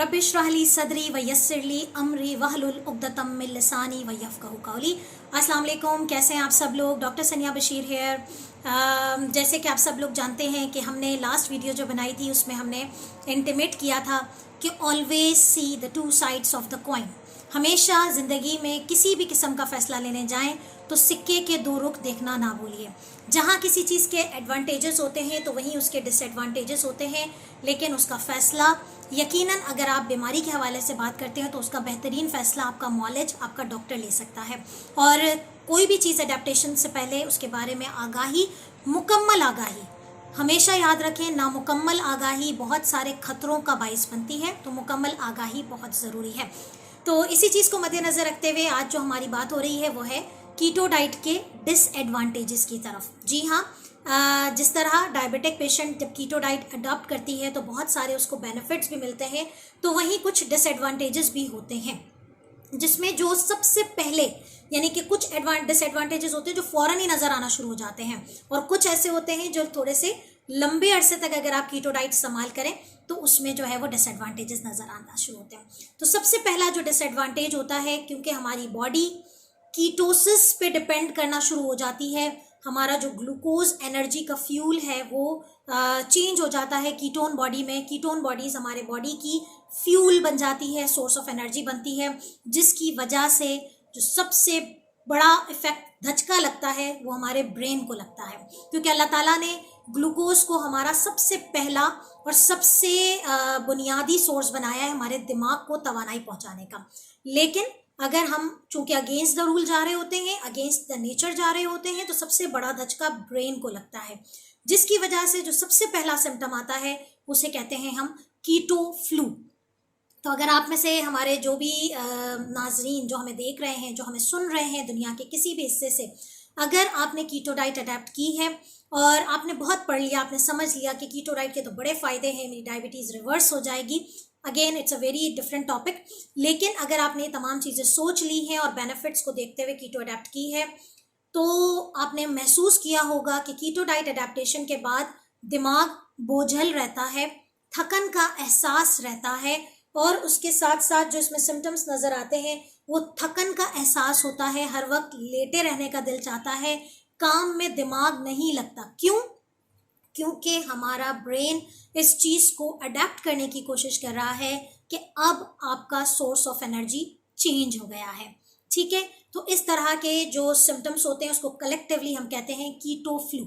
रब इश्रह ली सदरी व यस्सिर ली अमरी वहलुल उक़दतम मिन लिसानी व यफ़क़हू क़ौली। अस्सलाम वालेकुम, कैसे हैं आप सब लोग। डॉक्टर सनिया बशीर हेयर। जैसे कि आप सब लोग जानते हैं कि हमने लास्ट वीडियो जो बनाई थी उसमें हमने इंटीमेट किया था कि always see the two sides of the coin. हमेशा ज़िंदगी में किसी भी किस्म का फ़ैसला लेने जाएं तो सिक्के के दो रुख देखना ना भूलिए। जहाँ किसी चीज़ के एडवांटेजेस होते हैं तो वहीं उसके डिसएडवांटेजेस होते हैं, लेकिन उसका फ़ैसला यकीनन अगर आप बीमारी के हवाले से बात करते हैं तो उसका बेहतरीन फ़ैसला आपका मॉलेज, आपका डॉक्टर ले सकता है। और कोई भी चीज़ अडेप्टेशन से पहले उसके बारे में आगाही, मुकम्मल आगाही हमेशा याद रखें। नामुकम्मल आगाही बहुत सारे खतरों का बाइस बनती है, तो मुकम्मल आगाही बहुत ज़रूरी है। तो इसी चीज़ को मद्देनज़र रखते हुए आज जो हमारी बात हो रही है वो है कीटो डाइट के डिसएडवांटेजेस की तरफ। जी हाँ, जिस तरह डायबिटिक पेशेंट जब कीटो डाइट अडॉप्ट करती है तो बहुत सारे उसको बेनिफिट्स भी मिलते हैं, तो वहीं कुछ डिसएडवांटेजेस भी होते हैं, जिसमें जो सबसे पहले यानी कि कुछ डिसएडवांटेजेस होते हैं जो फ़ौरन ही नज़र आना शुरू हो जाते हैं, और कुछ ऐसे होते हैं जो थोड़े से लंबे अरसे तक अगर आप कीटो डाइट इस्तेमाल करें तो उसमें जो है वो डिसएडवांटेजेस नज़र आना शुरू होते हैं। तो सबसे पहला जो डिसएडवांटेज होता है, क्योंकि हमारी बॉडी कीटोसिस पे डिपेंड करना शुरू हो जाती है, हमारा जो ग्लूकोज एनर्जी का फ्यूल है वो चेंज हो जाता है कीटोन बॉडी में। कीटोन बॉडीज़ हमारे बॉडी की फ्यूल बन जाती है, सोर्स ऑफ एनर्जी बनती है, जिसकी वजह से जो सबसे बड़ा इफेक्ट धचका लगता है वो हमारे ब्रेन को लगता है, क्योंकि अल्लाह ताला ने ग्लूकोज को हमारा सबसे पहला और सबसे बुनियादी सोर्स बनाया है हमारे दिमाग को तवानाई पहुंचाने का। लेकिन अगर हम चूंकि अगेंस्ट द रूल जा रहे होते हैं, अगेंस्ट द नेचर जा रहे होते हैं, तो सबसे बड़ा धचका ब्रेन को लगता है, जिसकी वजह से जो सबसे पहला सिम्टम आता है उसे कहते हैं हम कीटो फ्लू। तो अगर आप में से हमारे जो भी नाजरीन जो हमें देख रहे हैं, जो हमें सुन रहे हैं दुनिया के किसी भी हिस्से से, अगर आपने कीटो डाइट अडेप्ट की है और आपने बहुत पढ़ लिया, आपने समझ लिया कि कीटो डाइट के तो बड़े फ़ायदे हैं, मेरी डायबिटीज़ रिवर्स हो जाएगी, again it's a very different topic. लेकिन अगर आपने तमाम चीज़ें सोच ली हैं और बेनिफिट्स को देखते हुए कीटो अडेप्ट की है, तो आपने महसूस किया होगा कि कीटो डाइट अडेप्टेशन के बाद दिमाग बोझल रहता है, थकन का एहसास रहता है, और उसके साथ साथ जो इसमें सिम्टम्स नज़र आते हैं वो थकन का एहसास होता है, हर वक्त लेटे रहने का दिल चाहता है, काम में दिमाग नहीं लगता। क्यों? क्योंकि हमारा ब्रेन इस चीज़ को अडेप्ट करने की कोशिश कर रहा है कि अब आपका सोर्स ऑफ एनर्जी चेंज हो गया है। ठीक है, तो इस तरह के जो सिम्टम्स होते हैं उसको कलेक्टिवली हम कहते हैं कीटो फ्लू।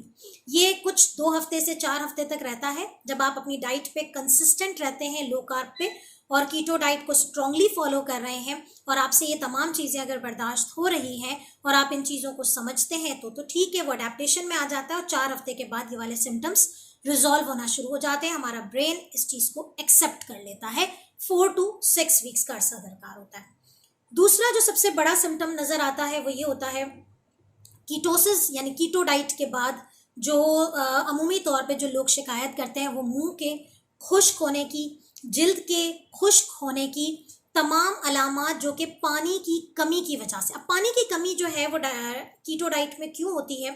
ये कुछ 2 हफ्ते से 4 हफ्ते तक रहता है, जब आप अपनी डाइट पे कंसिस्टेंट रहते हैं, लो कार्ब पे, और कीटो डाइट को स्ट्रांगली फॉलो कर रहे हैं, और आपसे ये तमाम चीज़ें अगर बर्दाश्त हो रही हैं और आप इन चीज़ों को समझते हैं तो ठीक है, वो अडेप्टेशन में आ जाता है, और 4 हफ्ते के बाद ये वाले सिम्टम्स रिजॉल्व होना शुरू हो जाते हैं। हमारा ब्रेन इस चीज़ को एक्सेप्ट कर लेता है। 4 to 6 वीक्स का अर्सा दरकार होता है। दूसरा जो सबसे बड़ा सिम्टम नज़र आता है वो ये होता है कीटोसिस यानी कीटो डाइट के बाद जो अमूमी तौर पे जो लोग शिकायत करते हैं वो मुंह के खुश्क होने की, जिल्द के खुश्क होने की, तमाम अलामात जो कि पानी की कमी की वजह से। अब पानी की कमी जो है वो कीटो डाइट में क्यों होती है?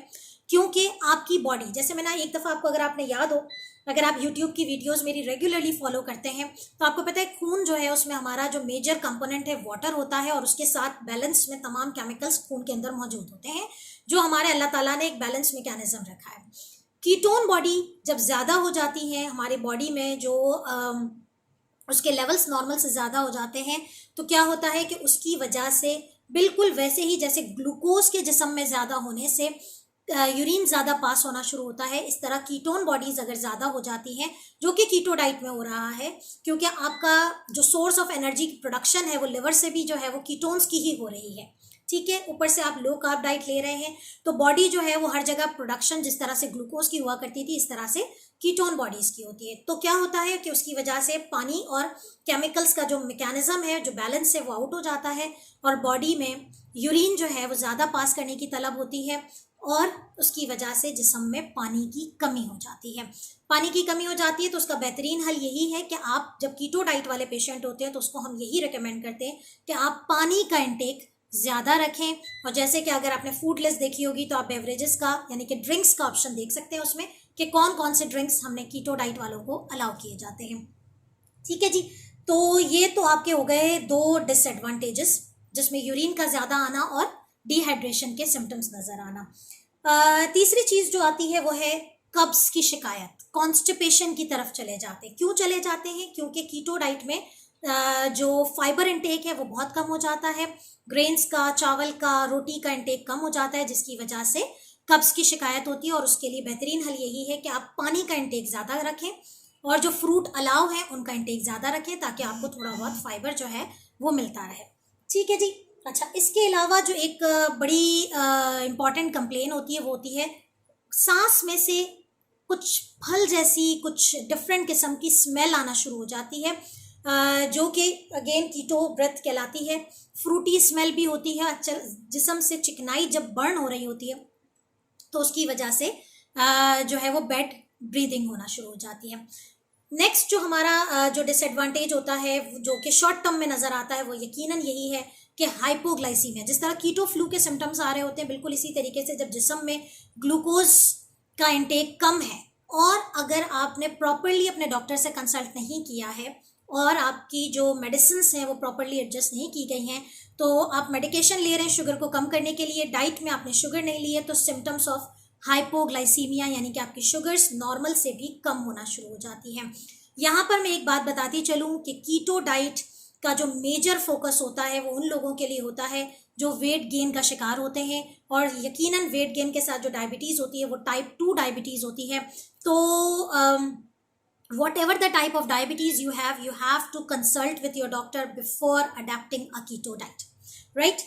क्योंकि आपकी बॉडी, जैसे मैंने एक दफ़ा आपको, अगर आपने याद हो, अगर आप YouTube की वीडियोस मेरी रेगुलरली फॉलो करते हैं तो आपको पता है खून जो है उसमें हमारा जो मेजर कंपोनेंट है वाटर होता है, और उसके साथ बैलेंस में तमाम केमिकल्स खून के अंदर मौजूद होते हैं, जो हमारे अल्लाह ताला ने एक बैलेंस मैकेनिज्म रखा है। कीटोन बॉडी जब ज़्यादा हो जाती है हमारी बॉडी में, जो उसके लेवल्स नॉर्मल से ज़्यादा हो जाते हैं, तो क्या होता है कि उसकी वजह से बिल्कुल वैसे ही जैसे ग्लूकोज के जिस्म में ज़्यादा होने से यूरिन ज़्यादा पास होना शुरू होता है, इस तरह कीटोन बॉडीज़ अगर ज़्यादा हो जाती हैं, जो कि कीटो डाइट में हो रहा है, क्योंकि आपका जो सोर्स ऑफ एनर्जी की प्रोडक्शन है वो लिवर से भी जो है वो कीटोन्स की ही हो रही है। ठीक है, ऊपर से आप लो कार्ब डाइट ले रहे हैं, तो बॉडी जो है वो हर जगह प्रोडक्शन जिस तरह से ग्लूकोज की हुआ करती थी इस तरह से कीटोन बॉडीज़ की होती है। तो क्या होता है कि उसकी वजह से पानी और केमिकल्स का जो मैकेनिज्म है, जो बैलेंस है, वो आउट हो जाता है, और बॉडी में यूरिन जो है वो ज़्यादा पास करने की तलब होती है, और उसकी वजह से जिस्म में पानी की कमी हो जाती है। पानी की कमी हो जाती है तो उसका बेहतरीन हल यही है कि आप जब कीटो डाइट वाले पेशेंट होते हैं तो उसको हम यही रिकमेंड करते हैं कि आप पानी का इंटेक ज़्यादा रखें। और जैसे कि अगर आपने फूड लिस्ट देखी होगी तो आप बेवरेजेस का यानी कि ड्रिंक्स का ऑप्शन देख सकते हैं उसमें कि कौन कौन से ड्रिंक्स हमने कीटो डाइट वालों को अलाउ किए जाते हैं। ठीक है जी, तो ये तो आपके हो गए 2 डिसएडवांटेजेस, जिसमें यूरिन का ज़्यादा आना और डिहाइड्रेशन के सिम्टम्स नज़र आना। तीसरी चीज़ जो आती है वो है कब्ज की शिकायत, कॉन्स्टिपेशन की तरफ चले जाते हैं। क्यों चले जाते हैं? क्योंकि कीटो डाइट में जो फाइबर इंटेक है वो बहुत कम हो जाता है, ग्रेन्स का, चावल का, रोटी का इंटेक कम हो जाता है, जिसकी वजह से कब्ज की शिकायत होती है। और उसके लिए बेहतरीन हल यही है कि आप पानी का इंटेक ज़्यादा रखें और जो फ्रूट अलाव है उनका इंटेक ज़्यादा रखें, ताकि आपको थोड़ा बहुत फाइबर जो है वो मिलता रहे। ठीक है जी। अच्छा, इसके अलावा जो एक बड़ी इम्पॉर्टेंट कंप्लेन होती है वो होती है सांस में से कुछ फल जैसी, कुछ डिफरेंट किस्म की स्मेल आना शुरू हो जाती है, जो कि अगेन कीटो ब्रेथ कहलाती है। फ्रूटी स्मेल भी होती है, जिस्म से चिकनाई जब बर्न हो रही होती है तो उसकी वजह से जो है वो बेड ब्रीदिंग होना शुरू हो जाती है। नेक्स्ट जो हमारा जो डिसएडवांटेज होता है जो कि शॉर्ट टर्म में नज़र आता है वो यकीनन यही है कि हाइपोग्लाइसीमिया। जिस तरह कीटो फ्लू के सिम्टम्स आ रहे होते हैं, बिल्कुल इसी तरीके से जब जिस्म में ग्लूकोज का इंटेक कम है और अगर आपने प्रॉपरली अपने डॉक्टर से कंसल्ट नहीं किया है और आपकी जो मेडिसिन्स हैं वो प्रॉपरली एडजस्ट नहीं की गई हैं, तो आप मेडिकेशन ले रहे हैं शुगर को कम करने के लिए, डाइट में आपने शुगर नहीं ली है, तो सिम्टम्स ऑफ हाइपोग्लाइसीमिया यानी कि आपकी शुगर्स नॉर्मल से भी कम होना शुरू हो जाती हैं। यहाँ पर मैं एक बात बताती चलूँ कि कीटो डाइट का जो मेजर फोकस होता है वो उन लोगों के लिए होता है जो वेट गेन का शिकार होते हैं, और यकीनन वेट गेन के साथ जो डायबिटीज़ होती है वो टाइप 2 डायबिटीज़ होती है। तो whatever the type of diabetes you have to consult with your doctor before adapting a keto diet, right?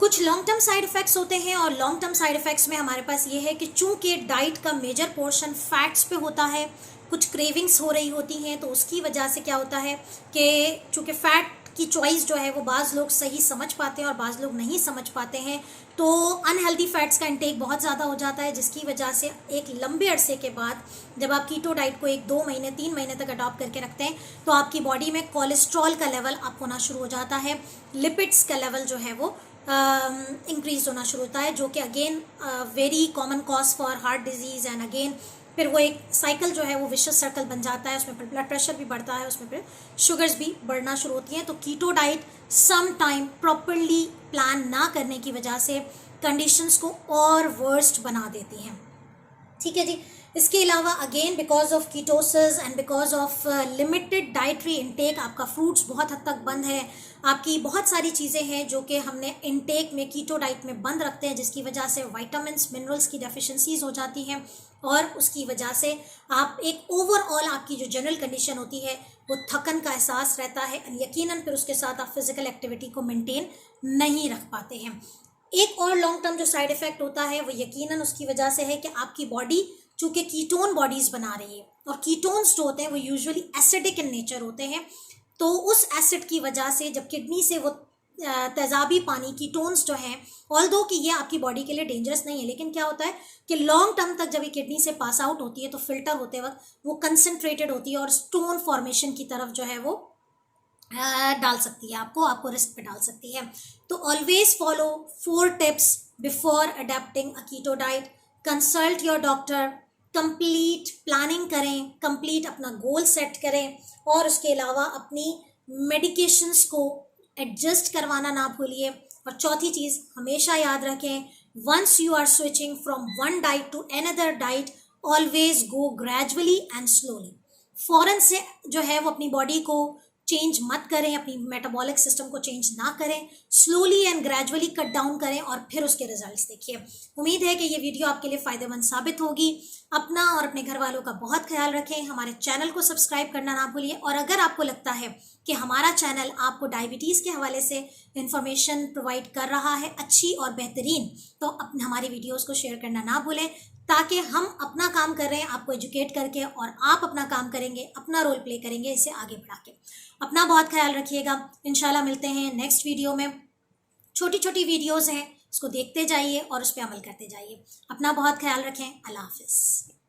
कुछ लॉन्ग टर्म साइड इफ़ेक्ट्स होते हैं, और लॉन्ग टर्म साइड इफ़ेक्ट्स में हमारे पास ये है कि चूंकि डाइट का मेजर पोर्शन फैट्स पे होता है, कुछ क्रेविंग्स हो रही होती हैं, तो उसकी वजह से क्या होता है कि चूंकि फैट की चॉइस जो है वो बाज़ लोग सही समझ पाते हैं और बाज़ लोग नहीं समझ पाते हैं, तो अनहेल्दी फैट्स का इंटेक बहुत ज़्यादा हो जाता है, जिसकी वजह से एक लंबे अरसे के बाद जब आप कीटो डाइट को 1-2 महीने 3 महीने तक अडॉप्ट करके रखते हैं तो आपकी बॉडी में कोलेस्ट्रॉल का लेवल अप होना शुरू हो जाता है, लिपिड्स का लेवल जो है वो इंक्रीज होना शुरू होता है, जो कि again very common cause for heart disease. And again फिर वो एक साइकिल जो है वो विशेष सर्कल बन जाता है, उसमें फिर ब्लड प्रेशर भी बढ़ता है, उसमें फिर शुगर्स भी बढ़ना शुरू होती हैं। तो keto diet some time properly plan ना करने की वजह से कंडीशंस को और वर्स्ट बना देती हैं। ठीक है जी। इसके अलावा again because of ketosis and because of limited dietary intake आपका फ्रूट्स बहुत हद तक बंद है, आपकी बहुत सारी चीज़ें हैं जो कि हमने इनटेक में कीटो डाइट में बंद रखते हैं, जिसकी वजह से विटामिन्स मिनरल्स की डेफिशिएंसीज हो जाती हैं, और उसकी वजह से आप एक ओवरऑल आपकी जो जनरल कंडीशन होती है वो थकन का एहसास रहता है, यकीनन फिर उसके साथ आप फिजिकल एक्टिविटी को मेंटेन नहीं रख पाते हैं। एक और लॉन्ग टर्म जो साइड इफेक्ट होता है वो यकीनन उसकी वजह से है कि आपकी बॉडी चूँकि कीटोन बॉडीज बना रही है, और कीटोन्स जो होते हैं वो यूजुअली एसिडिक इन नेचर होते हैं, तो उस एसिड की वजह से जब किडनी से वो तेजाबी पानी कीटोन्स जो हैं, ऑल्दो कि ये आपकी बॉडी के लिए डेंजरस नहीं है, लेकिन क्या होता है कि लॉन्ग टर्म तक जब ये किडनी से पास आउट होती है तो फिल्टर होते वक्त वो कंसनट्रेटेड होती है और स्टोन फॉर्मेशन की तरफ जो है वो डाल सकती है, आपको रिस्क पे डाल सकती है। तो always follow 4 tips before adapting a keto diet. Consult your doctor, complete planning करें, कंप्लीट अपना गोल सेट करें, और उसके अलावा अपनी मेडिकेशंस को एडजस्ट करवाना ना भूलिए। और चौथी चीज़ हमेशा याद रखें, once you are switching from one diet to another diet, always go gradually and slowly. फ़ौरन से जो है वो अपनी बॉडी को चेंज मत करें, अपनी मेटाबॉलिक सिस्टम को चेंज ना करें, slowly and gradually cut down करें और फिर उसके रिजल्ट्स देखिए। उम्मीद है कि ये वीडियो आपके लिए फ़ायदेमंद साबित होगी। अपना और अपने घर वालों का बहुत ख्याल रखें, हमारे चैनल को सब्सक्राइब करना ना भूलिए, और अगर आपको लगता है कि हमारा चैनल आपको डायबिटीज़ के हवाले से इंफॉर्मेशन प्रोवाइड कर रहा है अच्छी और बेहतरीन, तो अपने हमारी वीडियोज़ को शेयर करना ना भूलें, ताकि हम अपना काम कर रहे हैं आपको एजुकेट करके, और आप अपना काम करेंगे, अपना रोल प्ले करेंगे इसे आगे बढ़ा के। अपना बहुत ख्याल रखिएगा। इंशाल्लाह मिलते हैं नेक्स्ट वीडियो में। छोटी छोटी वीडियोज़ हैं, इसको देखते जाइए और उस पर अमल करते जाइए। अपना बहुत ख्याल रखें। अल्लाह हाफिज़।